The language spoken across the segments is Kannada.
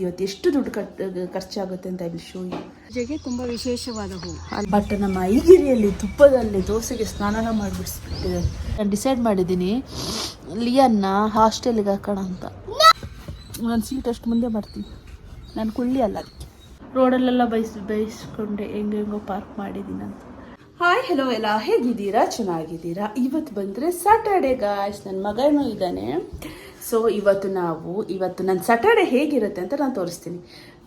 ಇವತ್ತು ಎಷ್ಟು ದುಡ್ಡು ಖರ್ಚಾಗುತ್ತೆ ಅಂತ ಇಲ್ಲಿ ಶೋ ಯು. ಪೂಜೆಗೆ ತುಂಬಾ ವಿಶೇಷವಾದ ಹೂವು. ಬಟ್ ನಮ್ಮ ಐಗಿರಿಯಲ್ಲಿ ತುಪ್ಪದಲ್ಲಿ ದೋಸೆಗೆ ಸ್ನಾನ ಮಾಡಿಬಿಡಿಸ್ಬಿಟ್ಟಿದೆ. ನಾನು ಡಿಸೈಡ್ ಮಾಡಿದ್ದೀನಿ ಲಿಯನ್ನ ಹಾಸ್ಟೆಲ್ಗೆ ಹಾಕೋಣ ಅಂತ. ನಾನು ಸೀಟ್ ಅಷ್ಟು ಮುಂದೆ ಮಾಡ್ತೀನಿ, ನಾನು ಕುಳ್ಳಿ ಅಲ್ಲ. ರೋಡಲ್ಲೆಲ್ಲ ಬೈಸ್ಕೊಂಡೆ ಹೆಂಗೋ ಪಾರ್ಕ್ ಮಾಡಿದ್ದೀನಿ ಅಂತ. ಹಾಯ್ ಹಲೋ ಎಲ್ಲ ಹೇಗಿದ್ದೀರಾ? ಚೆನ್ನಾಗಿದ್ದೀರಾ? ಇವತ್ತು ಬಂದರೆ ಸ್ಯಾಟರ್ಡೆ ಗಾಯ್ಸ್, ನನ್ನ ಮಗನೂ ಇದ್ದಾನೆ. ಸೊ ಇವತ್ತು ನನ್ನ ಸ್ಯಾಟರ್ಡೆ ಹೇಗಿರುತ್ತೆ ಅಂತ ನಾನು ತೋರಿಸ್ತೀನಿ.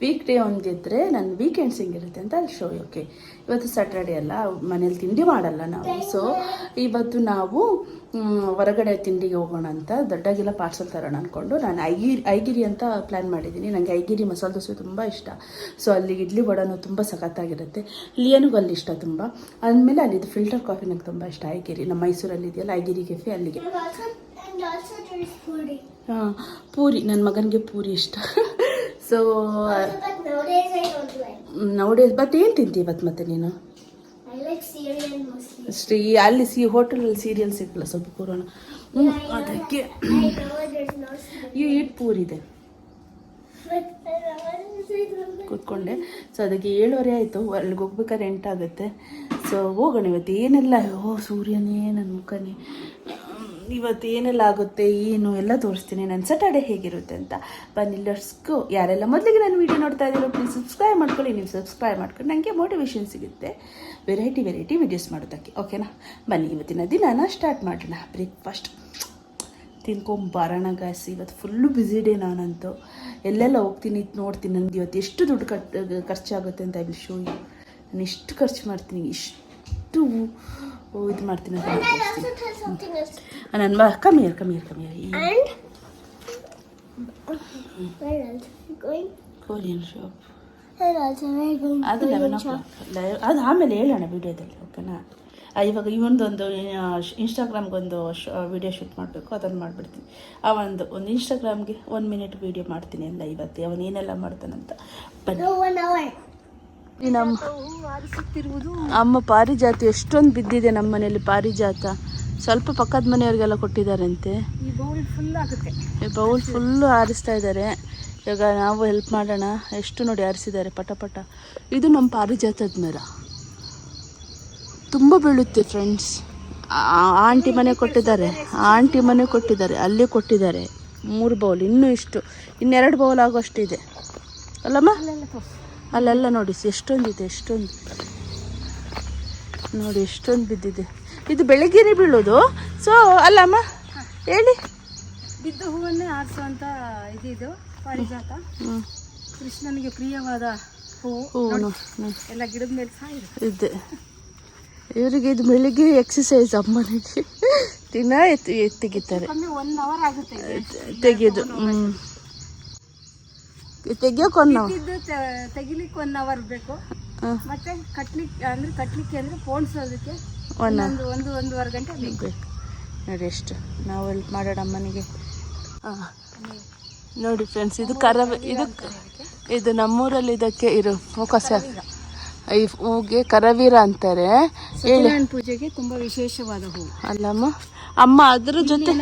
ವೀಕ್ ಡೇ ಒಂದಿದ್ರೆ ನನ್ನ ವೀಕೆಂಡ್ಸ್ ಹೆಂಗಿರುತ್ತೆ ಅಂತ ಅಲ್ಲಿ ಶೋ. ಓಕೆ, ಇವತ್ತು ಸ್ಯಾಟರ್ಡೆ ಅಲ್ಲ, ಮನೇಲಿ ತಿಂಡಿ ಮಾಡಲ್ಲ ನಾವು. ಸೊ ಇವತ್ತು ನಾವು ಹೊರಗಡೆ ತಿಂಡಿಗೆ ಹೋಗೋಣ ಅಂತ ದೊಡ್ಡಾಗೆಲ್ಲ ಪಾರ್ಸಲ್ ತರೋಣ ಅಂದ್ಕೊಂಡು ನಾನು ಐಗಿರಿ ಅಂತ ಪ್ಲ್ಯಾನ್ ಮಾಡಿದ್ದೀನಿ. ನನಗೆ ಐಗಿರಿ ಮಸಾಲೆ ದೋಸೆ ತುಂಬ ಇಷ್ಟ. ಸೊ ಅಲ್ಲಿ ಇಡ್ಲಿ ವಡನೂ ತುಂಬ ಸಖತ್ತಾಗಿರುತ್ತೆ. ಲಿಯನಿಗೂ ಅಲ್ಲಿ ಇಷ್ಟ ತುಂಬ. ಆದಮೇಲೆ ಅಲ್ಲಿದ್ದು ಫಿಲ್ಟರ್ ಕಾಫಿ ನಂಗೆ ತುಂಬ ಇಷ್ಟ. ಐಗಿರಿ ನಮ್ಮ ಮೈಸೂರಲ್ಲಿ ಇದೆಯಲ್ಲ ಐಗಿರಿ ಕೆಫೆ, ಅಲ್ಲಿಗೆ. ಹಾಂ, ಪೂರಿ, ನನ್ನ ಮಗನಿಗೆ ಪೂರಿ ಇಷ್ಟ. ಸೊ ನೌಡೇ ಬಟ್ ಏನು ತಿಂತಿ ಇವತ್ತು ಮತ್ತೆ ನೀನು? ಅಲ್ಲಿ ಹೋಟೆಲಲ್ಲಿ ಸೀರಿಯಲ್ ಸಿಕ್ಕಲ್ಲ, ಸ್ವಲ್ಪ ಕೂರೋಣ. ಅದಕ್ಕೆ ಈಟ್ ಪೂರಿದೆ ಕೂತ್ಕೊಂಡೆ. ಸೊ ಅದಕ್ಕೆ 7:30 ಆಯಿತು. ಅಲ್ಲಿಗೆ ಹೋಗ್ಬೇಕಾದ್ರೆ 8 ಆಗುತ್ತೆ. ಸೊ ಹೋಗೋಣ ಇವತ್ತು. ಏನೆಲ್ಲ ಸೂರ್ಯನೇ ನನ್ನ ಮುಖನೇ. ಇವತ್ತು ಏನೆಲ್ಲ ಆಗುತ್ತೆ ಏನು ಎಲ್ಲ ತೋರಿಸ್ತೀನಿ. ನನ್ನ ಸ್ಯಾಟರ್ಡೆ ಹೇಗಿರುತ್ತೆ ಅಂತ. ಬನ್ನಿ ಲೆಟ್ಸ್ಗೋ. ಯಾರೆಲ್ಲ ಮೊದಲಿಗೆ ನಾನು ವೀಡಿಯೋ ನೋಡ್ತಾ ಇದ್ದೀರೋ ಪ್ಲೀಸ್ ಸಬ್ಸ್ಕ್ರೈಬ್ ಮಾಡ್ಕೊಳ್ಳಿ. ನೀವು ಸಬ್ಸ್ಕ್ರೈಬ್ ಮಾಡ್ಕೊಂಡು ನನಗೆ ಮೋಟಿವೇಶನ್ ಸಿಗುತ್ತೆ ವೆರೈಟಿ ವೀಡಿಯೋಸ್ ಮಾಡೋದಕ್ಕೆ. ಓಕೆನಾ? ಬನ್ನಿ ಇವತ್ತಿನ ದಿನಾನ ಸ್ಟಾರ್ಟ್ ಮಾಡೋಣ. ಬ್ರೇಕ್ಫಾಸ್ಟ್ ತಿನ್ಕೊಂಬರೋಣ ಗಾಯ್ಸ್. ಇವತ್ತು ಫುಲ್ಲು ಬ್ಯುಸಿ ಡೇ. ನಾನಂತೂ ಎಲ್ಲೆಲ್ಲ ಹೋಗ್ತೀನಿ ನೋಡ್ತೀನಿ. ನನಗೆ ಇವತ್ತು ಎಷ್ಟು ದುಡ್ಡು ಖರ್ಚಾಗುತ್ತೆ ಅಂತ ಇಲ್ಲಿ ಶೋ ಯು. ನಾನು ಎಷ್ಟು ಖರ್ಚು ಮಾಡ್ತೀನಿ, ಇಷ್ಟು ಇದು ಮಾಡ್ತೀನಿ ಅಂತ ನನ್ನ ಕಮ್ಮಿಯರ್ ಕೊರಿಯನ್ ಶಾಪ್ ಅದು 11 o'clock. ಅದು ಆಮೇಲೆ ಹೇಳೋಣ ವಿಡಿಯೋದಲ್ಲಿ. ಓಕೆನಾ? ಇವಾಗ ಇವೊಂದೊಂದು ಇನ್ಸ್ಟಾಗ್ರಾಮ್ಗೊಂದು ವಿಡಿಯೋ ಶೂಟ್ ಮಾಡಬೇಕು, ಅದನ್ನು ಮಾಡಿಬಿಡ್ತೀನಿ. ಒಂದು ಇನ್ಸ್ಟಾಗ್ರಾಮ್ಗೆ 1 minute ವಿಡಿಯೋ ಮಾಡ್ತೀನಿ ಎಲ್ಲ ಇವತ್ತು ಅವನೇನೆಲ್ಲ ಮಾಡ್ತಾನಂತ. ನಮ್ಮ ಅಮ್ಮ ಪಾರಿಜಾತ ಎಷ್ಟೊಂದು ಬಿದ್ದಿದೆ ನಮ್ಮ ಮನೆಯಲ್ಲಿ. ಪಾರಿಜಾತ ಸ್ವಲ್ಪ ಪಕ್ಕದ ಮನೆಯವ್ರಿಗೆಲ್ಲ ಕೊಟ್ಟಿದ್ದಾರಂತೆ. ಈ ಬೌಲ್ ಫುಲ್ ಆಗುತ್ತೆ. ಈ ಬೌಲ್ ಫುಲ್ಲು ಆರಿಸ್ತಾ ಇದ್ದಾರೆ. ಇವಾಗ ನಾವು ಹೆಲ್ಪ್ ಮಾಡೋಣ. ಎಷ್ಟು ನೋಡಿ ಆರಿಸಿದ್ದಾರೆ ಪಟ. ಇದು ನಮ್ಮ ಪಾರಿಜಾತದ ಮರ, ತುಂಬ ಬೀಳುತ್ತೆ ಫ್ರೆಂಡ್ಸ್. ಆಂಟಿ ಮನೆ ಕೊಟ್ಟಿದ್ದಾರೆ, ಅಲ್ಲೇ ಕೊಟ್ಟಿದ್ದಾರೆ 3 ಬೌಲ್. ಇನ್ನೂ 2 ಬೌಲ್ ಆಗೋಷ್ಟಿದೆ ಅಲ್ಲಮ್ಮ? ಅಲ್ಲೆಲ್ಲ ನೋಡಿ ಎಷ್ಟೊಂದಿದೆ, ನೋಡಿ ಎಷ್ಟೊಂದು ಬಿದ್ದಿದೆ. ಇದು ಬೆಳಗ್ಗೆನೇ ಬೀಳೋದು. ಸೊ ಅಲ್ಲಮ್ಮ ಹೇಳಿ, ಬಿದ್ದ ಹೂವನ್ನೇ ಆರಿಸುವಂತ ಇದು ಪಾರಿಜಾತ. ಕೃಷ್ಣನಿಗೆ ಪ್ರಿಯವಾದ ಹೂವು. ಎಲ್ಲ ಗಿಡದ ಮೇಲೆ ಇದೆ. ಇವರಿಗೆ ಇದು ಬೆಳಿಗ್ಗೆ ಎಕ್ಸಸೈಸ್. ಅಮ್ಮನಿಗೆ ದಿನ ತೆಗಿತಾರೆ. 1 hour ಆಗುತ್ತೆ ತೆಗೆಯೋದು. ತೆಗಿಯೋಕೆ ತೆಗಿಲಿಕ್ಕೆ 1 hour ಬೇಕು. ಮತ್ತೆ ಕಟ್ಲಿಕ್ಕೆ ಅಂದ್ರೆ ಪೋಣಿಸೋದಕ್ಕೆ 1.5 ಗಂಟೆ ಬೇಕು. ನೋಡಿ ಎಷ್ಟು ನಾವು ಹೆಲ್ಪ್ ಮಾಡೋಣ ಅಮ್ಮನಿಗೆ. ನೋಡಿ ಫ್ರೆಂಡ್ಸ್, ಇದು ನಮ್ಮೂರಲ್ಲಿ ಇದಕ್ಕೆ ಫೋಕಸ್. ಈ ಹೂಗೆ ಕರವೀರ ಅಂತಾರೆ. ಪೂಜೆಗೆ ತುಂಬಾ ವಿಶೇಷವಾದ ಹೂವು ಅಲ್ಲಮ್ಮ. ಅಮ್ಮ ಅದ್ರ ಜೊತೆ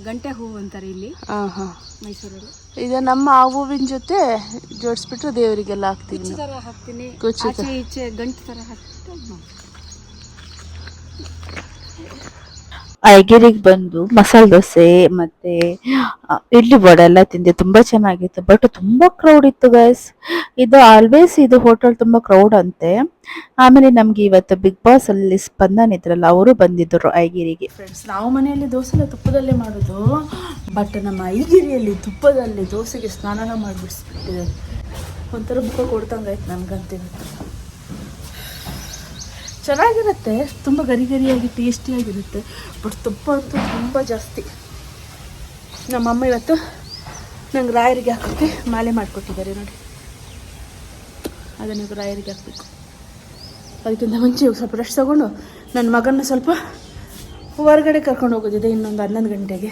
ಗಂಟೆ ಹೂವು ಅಂತಾರೆ ಇಲ್ಲಿ ಮೈಸೂರಲ್ಲಿ. ಇದು ನಮ್ಮ ಆ ಹೂವಿನ ಜೊತೆ ಜೋಡಿಸ್ಬಿಟ್ರೆ ದೇವರಿಗೆಲ್ಲ ಹಾಕ್ತೀನಿ. ಈಚೆ ಗಂಟು ತರ ಹಾಕ್ಬಿಟ್ಟು ಐಗಿರಿಗೆ ಬಂದು ಮಸಾಲೆ ದೋಸೆ ಮತ್ತೆ ಇಡ್ಲಿ ವಡೆ ಎಲ್ಲ ತಿಂದೆ. ತುಂಬಾ ಚೆನ್ನಾಗಿತ್ತು. ಬಟ್ ತುಂಬಾ ಕ್ರೌಡ್ ಇತ್ತು ಗೈಸ್. ಇದು ಆಲ್ವೇಸ್ ಇದು ಹೋಟೆಲ್ ತುಂಬಾ ಕ್ರೌಡ್ ಅಂತೆ. ಆಮೇಲೆ ನಮ್ಗೆ ಇವತ್ತು ಬಿಗ್ ಬಾಸ್ ಅಲ್ಲಿ ಸ್ಪಂದನ್ ಇದ್ರಲ್ಲ, ಅವರು ಬಂದಿದ್ರು ಐಗಿರಿಗೆ. ಫ್ರೆಂಡ್ಸ್, ನಾವು ಮನೆಯಲ್ಲಿ ದೋಸೆ ಎಲ್ಲ ತುಪ್ಪದಲ್ಲೇ ಮಾಡೋದು. ಬಟ್ ನಮ್ಮ ಐಗಿರಿಯಲ್ಲಿ ತುಪ್ಪದಲ್ಲಿ ದೋಸೆಗೆ ಸ್ನಾನ ಮಾಡಿಬಿಡಿಸ್ಬಿಟ್ಟಿದೆ. ಒಂಥರ ಮುಖ ಕೊಡ್ತಂಗಾಯ್ತು ನನಗಂತ. ಚೆನ್ನಾಗಿರುತ್ತೆ, ತುಂಬ ಗರಿಯಾಗಿ ಟೇಸ್ಟಿಯಾಗಿರುತ್ತೆ. ಬಟ್ ತುಪ್ಪ ಅಂತೂ ತುಂಬ ಜಾಸ್ತಿ. ನಮ್ಮಮ್ಮ ಇವತ್ತು ನಂಗೆ ರಾಯರಿಗೆ ಹಾಕೋಕ್ಕೆ ಮಾಲೆ ಮಾಡಿಕೊಟ್ಟಿದ್ದಾರೆ ನೋಡಿ. ಅದನ್ನು ರಾಯರಿಗೆ ಹಾಕಬೇಕು. ಅದಕ್ಕಿಂತ ಮುಂಚೆ ಸ್ವಲ್ಪ ರೆಸ್ಟ್ ತಗೊಂಡು ನನ್ನ ಮಗನ ಸ್ವಲ್ಪ ಹೊರಗಡೆ ಕರ್ಕೊಂಡು ಹೋಗೋದಿದೆ. ಇನ್ನೊಂದು 11 ಗಂಟೆಗೆ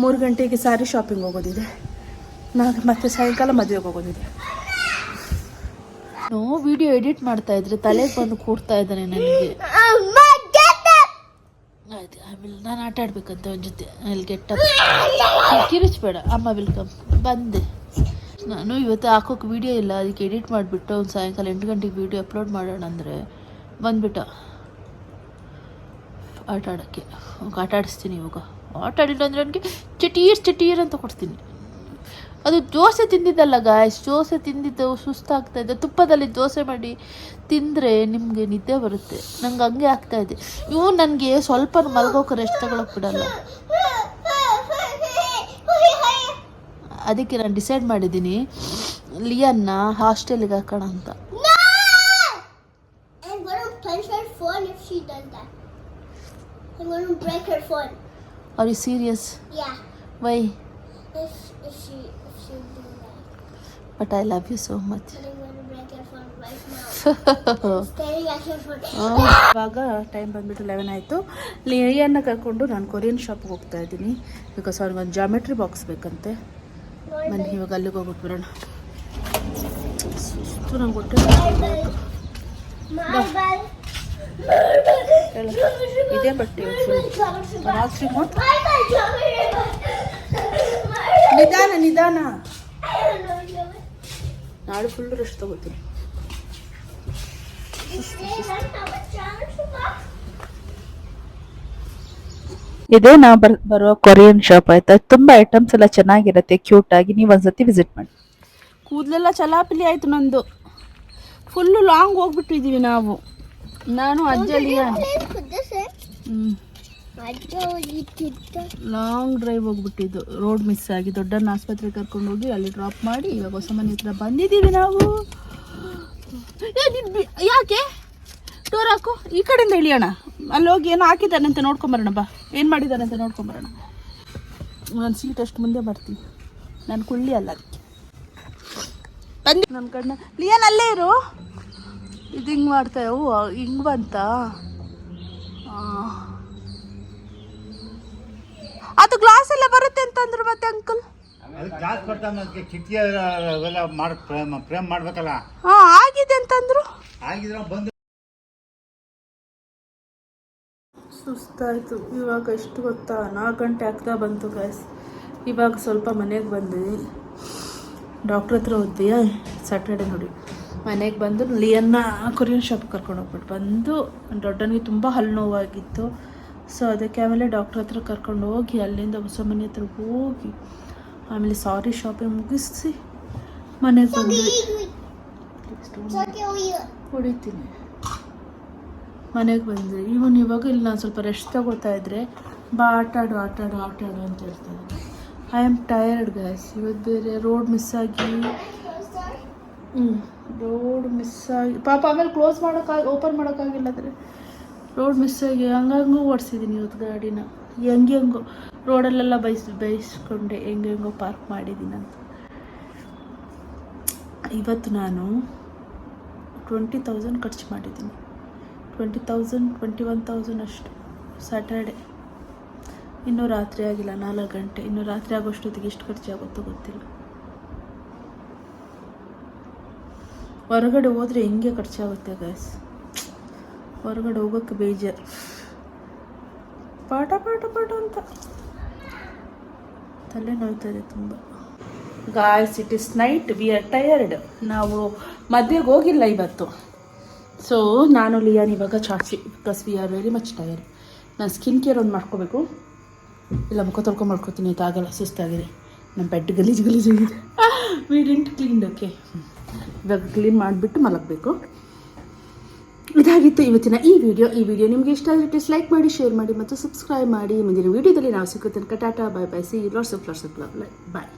3 ಗಂಟೆಗೆ ಸಾರಿ ಶಾಪಿಂಗ್ ಹೋಗೋದಿದೆ. ಮತ್ತೆ ಸಾಯಂಕಾಲ ಮದುವೆಗೆ ಹೋಗೋದಿದೆ. ವಿಡಿಯೋ ಎಡಿಟ್ ಮಾಡ್ತಾ ಇದ್ರೆ ತಲೆಗೆ ಬಂದು ಕೂಡ್ತಾ ಇದ್ದಾನೆ ನನಗೆ. ಆಯ್ತು, ಆಮೇಲೆ ನಾನು ಆಟ ಆಡ್ಬೇಕಂತ ಅವನ ಜೊತೆ. ಅಲ್ಲಿ ಗೆಟ್ಟ ಕಿರಿಚ್ಬೇಡ. ಅಮ್ಮ ವೆಲ್ಕಮ್. ಬಂದೆ ನಾನು ಇವತ್ತು ಹಾಕೋಕೆ ವೀಡಿಯೋ ಇಲ್ಲ, ಅದಕ್ಕೆ ಎಡಿಟ್ ಮಾಡಿಬಿಟ್ಟು ಒಂದು ಸಾಯಂಕಾಲ 8 ಗಂಟೆಗೆ ವೀಡಿಯೋ ಅಪ್ಲೋಡ್ ಮಾಡೋಣ ಅಂದರೆ ಬಂದುಬಿಟ್ಟ ಆಟ ಆಡೋಕ್ಕೆ. ಆಟ ಆಡಿಸ್ತೀನಿ ಇವಾಗ. ಆಟ ಆಡಿಲ್ಲ ಅಂದರೆ ನನಗೆ ಚಟೀರ್ ಅಂತ ಕೊಡ್ತೀನಿ. ಅದು ದೋಸೆ ತಿಂದಿದ್ದಲ್ಲ ಗಾಯ್ಸ್, ದೋಸೆ ತಿಂದಿದ್ದು ಸುಸ್ತಾಗ್ತಾಯಿದ್ದೆ. ತುಪ್ಪದಲ್ಲಿ ದೋಸೆ ಮಾಡಿ ತಿಂದರೆ ನಿಮಗೆ ನಿದ್ದೆ ಬರುತ್ತೆ. ನಂಗೆ ಹಂಗೆ ಆಗ್ತಾಯಿದೆ. ಇವು ನನಗೆ ಸ್ವಲ್ಪ ಮಲಗೋಕೆ ರೆಸ್ಟ್ ತಗೊಳಕ್ಕೆ ಬಿಡಲ್ಲ. ಅದಕ್ಕೆ ನಾನು ಡಿಸೈಡ್ ಮಾಡಿದ್ದೀನಿ ಲಿಯನ್ನ ಹಾಸ್ಟೆಲಿಗೆ ಹಾಕೋಣ ಅಂತ. Are you serious? Why? But I love you so much. ಇವಾಗ ಟೈಮ್ ಬಂದ್ಬಿಟ್ಟು 11 ಆಯಿತು. ಲಿಯನ್ನ ಕರ್ಕೊಂಡು ನಾನು ಕೊರಿಯನ್ ಶಾಪಿಗೆ ಹೋಗ್ತಾ ಇದ್ದೀನಿ. ಬಿಕಾಸ್ ಅವ್ನಿಗೊಂದು ಜಾಮೆಟ್ರಿ ಬಾಕ್ಸ್ ಬೇಕಂತೆ. ಬನ್ನಿ ಇವಾಗ ಅಲ್ಲಿಗೆ ಹೋಗ್ಬಿಟ್ಟು ಬರೋಣ. ಸುಸ್ತು ನಂಗೆ ಹೊಟ್ಟೆ. ಇದೇ ಬಟ್ಟೆ ನಿಧಾನ ನಾಳೆ ಫುಲ್ ರೆಸ್ಟ್ ತಗೋತೀನಿ. ಇದೇ ನಾವು ಬರುವ ಕೊರಿಯನ್ ಶಾಪ್ ಆಯ್ತಾ. ತುಂಬಾ ಐಟಮ್ಸ್ ಎಲ್ಲ ಚೆನ್ನಾಗಿರುತ್ತೆ, ಕ್ಯೂಟ್ ಆಗಿ. ನೀವು ಒಂದ್ಸತಿ ವಿಸಿಟ್ ಮಾಡಿ. ಕೂದಲೆಲ್ಲ ಚಲಾಪಿಲಿ ಆಯ್ತು ನಂದು. ಫುಲ್ಲು ಲಾಂಗ್ ಹೋಗ್ಬಿಟ್ಟಿದ್ದೀವಿ ನಾವು. ನಾನು ಅಜ್ಜಲಿಯ ಲಾಂಗ್ ಡ್ರೈವ್ ಹೋಗ್ಬಿಟ್ಟಿದ್ದು. ರೋಡ್ ಮಿಸ್ ಆಗಿ ದೊಡ್ಡನ್ನ ಆಸ್ಪತ್ರೆಗೆ ಕರ್ಕೊಂಡು ಹೋಗಿ ಅಲ್ಲಿ ಡ್ರಾಪ್ ಮಾಡಿ ಇವಾಗ ಹೊಸ ಮನೆ ಹತ್ರ ಬಂದಿದ್ದೀವಿ ನಾವು. ಯಾಕೆ ಡೋರ್ ಹಾಕು, ಈ ಕಡೆಯಿಂದ ಇಳಿಯೋಣ. ಅಲ್ಲಿ ಹೋಗಿ ಏನೋ ಹಾಕಿದ್ದಾನೆ ಅಂತ ನೋಡ್ಕೊಂಬರೋಣ. ಬಾ, ಏನು ಮಾಡಿದ್ದಾನೆ ಅಂತ ನೋಡ್ಕೊಂಬರೋಣ. ನಾನು ಸೀಟ್ ಅಷ್ಟು ಮುಂದೆ ಬರ್ತೀನಿ. ನಾನು ಕುಳ್ಳಿ ಅಲ್ಲ ಅದಕ್ಕೆ ಬಂದು ನನ್ನ ಕಣ್ಣ. ಲಿಯನ್ ಅಲ್ಲೇ ಇರು. ಇದು ಹಿಂಗೆ ಮಾಡ್ತಾವೆ ಅವು ಹಿಂಗೆ ಬಂತ. ಅದು ಗ್ಲಾಸ್ ಎಲ್ಲ ಬರುತ್ತೆ ಅಂತಂದ್ರು ಮತ್ತೆ ಅಂಕಲ್. ಗ್ಲಾಸ್ ಬರ್ತಾನೆ, ಕಿಟಕಿ ಅವೆಲ್ಲ ಫ್ರೇಮ್ ಮಾಡ್ಬೇಕಲ್ಲ. ಹಾಂ ಆಗಿದೆ ಅಂತಂದ್ರು. ಆಗಿದ್ರೆ ಬಂದು ಸುಸ್ತಾಯಿತು. ಇವಾಗ ಎಷ್ಟು ಗೊತ್ತಾ, 4 ಗಂಟೆ ಆಗ್ತಾ ಬಂತು ಗ್ಯಾಸ್. ಇವಾಗ ಸ್ವಲ್ಪ ಮನೆಗೆ ಬಂದ್ವಿ. ಡಾಕ್ಟ್ರ್ ಹತ್ರ ಹೋದ್ವಿ ಸ್ಯಾಟರ್ಡೆ ನೋಡಿ. ಮನೆಗೆ ಬಂದು ಲಿಯನ್ನ ಕೊರಿಯನ್ ಶಾಪಿಗೆ ಕರ್ಕೊಂಡು ಹೋಗ್ಬಿಟ್ಟು ಬಂದು, ದೊಡ್ಡನಿಗೆ ತುಂಬ ಹಲ್ಲು ನೋವಾಗಿತ್ತು. ಸೊ ಅದಕ್ಕೆ ಆಮೇಲೆ ಡಾಕ್ಟ್ರ್ ಹತ್ರ ಕರ್ಕೊಂಡು ಹೋಗಿ ಅಲ್ಲಿಂದ ಹೊಸ ಮನೆ ಹತ್ರ ಹೋಗಿ ಆಮೇಲೆ ಸಾರಿ ಶಾಪಿಂಗ್ ಮುಗಿಸಿ ಮನೆಗೆ ಬಂದ್ವಿ. ಹೊಡಿತೀನಿ. ಮನೆಗೆ ಬಂದ್ವಿ. ಇವಾಗ ಇಲ್ಲಿ ನಾನು ಸ್ವಲ್ಪ ರೆಸ್ಟ್ ತಗೋತಾ ಇದ್ರೆ ಬಾ ಆಟಾಡು ಅಂತ ಹೇಳ್ತಾರೆ. I am tired gas. ಇವತ್ತು ಬೇರೆ ರೋಡ್ ಮಿಸ್ ಆಗಿ ಪಾಪ ಆಮೇಲೆ ಕ್ಲೋಸ್ ಓಪನ್ ಮಾಡೋಕ್ಕಾಗಿಲ್ಲ. ಅಂದರೆ ರೋಡ್ ಮಿಸ್ ಆಗಿ ಹಂಗಂಗೂ ಓಡಿಸಿದ್ದೀನಿ ಇವತ್ತು ಗಾಡಿನ. ಹೆಂಗೋ ರೋಡಲ್ಲೆಲ್ಲ ಬೈಸ್ಕೊಂಡೆ ಹೆಂಗೋ ಪಾರ್ಕ್ ಮಾಡಿದ್ದೀನಿ ಅಂತ. ಇವತ್ತು ನಾನು 20,000 ಖರ್ಚು ಮಾಡಿದ್ದೀನಿ. 20,000 21,000 ಅಷ್ಟು ಸ್ಯಾಟರ್ಡೆ. ಇನ್ನೂ ರಾತ್ರಿ ಆಗಿಲ್ಲ, 4 ಗಂಟೆ. ಇನ್ನೂ ರಾತ್ರಿ ಆಗೋಷ್ಟೊತ್ತಿಗೆ ಎಷ್ಟು ಖರ್ಚಾಗುತ್ತೋ ಗೊತ್ತಿಲ್ಲ. ಹೊರಗಡೆ ಹೋದರೆ ಹೆಂಗೆ ಖರ್ಚಾಗುತ್ತೆ ಗ್ಯಾಸ್. ಹೊರಗಡೆ ಹೋಗೋಕ್ಕೆ ಬೇಜಾರು. ಪಾಠ ಅಂತ ತಲೆ ನೋಯ್ತದೆ ತುಂಬ. Guys, it is night, we are tired. ನಾವು ಮದುವೆಗೆ ಹೋಗಿಲ್ಲ ಇವತ್ತು. ಸೊ ನಾನು ಲಿಯಾನ್ ಇವಾಗ ಚಾಚಿ, because we are very much tired. ನಾನು ಸ್ಕಿನ್ ಕೇರ್ ಒಂದು ಮಾಡ್ಕೋಬೇಕು. ಇಲ್ಲ ಮುಖ ತೊಳ್ಕೊಂಡು ಇದು ಆಗಲ್ಲ, ಸುಸ್ತಾಗಿದೆ. ನಮ್ಮ ಬೆಡ್ ಗಲೀಜಾಗಿದೆ. We didn't clean. ಓಕೆ, ಇವಾಗ ಕ್ಲೀನ್ ಮಾಡಿಬಿಟ್ಟು ಮಲಗಬೇಕು. ಇದಾಗಿತ್ತು ಇವತ್ತಿನ ಈ ವಿಡಿಯೋ ನಿಮಗೆ ಇಷ್ಟ ಆದರೆ ಪ್ಲೀಸ್ ಲೈಕ್ ಮಾಡಿ, ಶೇರ್ ಮಾಡಿ ಮತ್ತು ಸಬ್ಸ್ಕ್ರೈಬ್ ಮಾಡಿ. ಮುಂದಿನ ವಿಡಿಯೋದಲ್ಲಿ ನಾವು ಸಿಗುತ್ತೆ. ಟಾಟಾ, bye bye, see lots of love. Bye.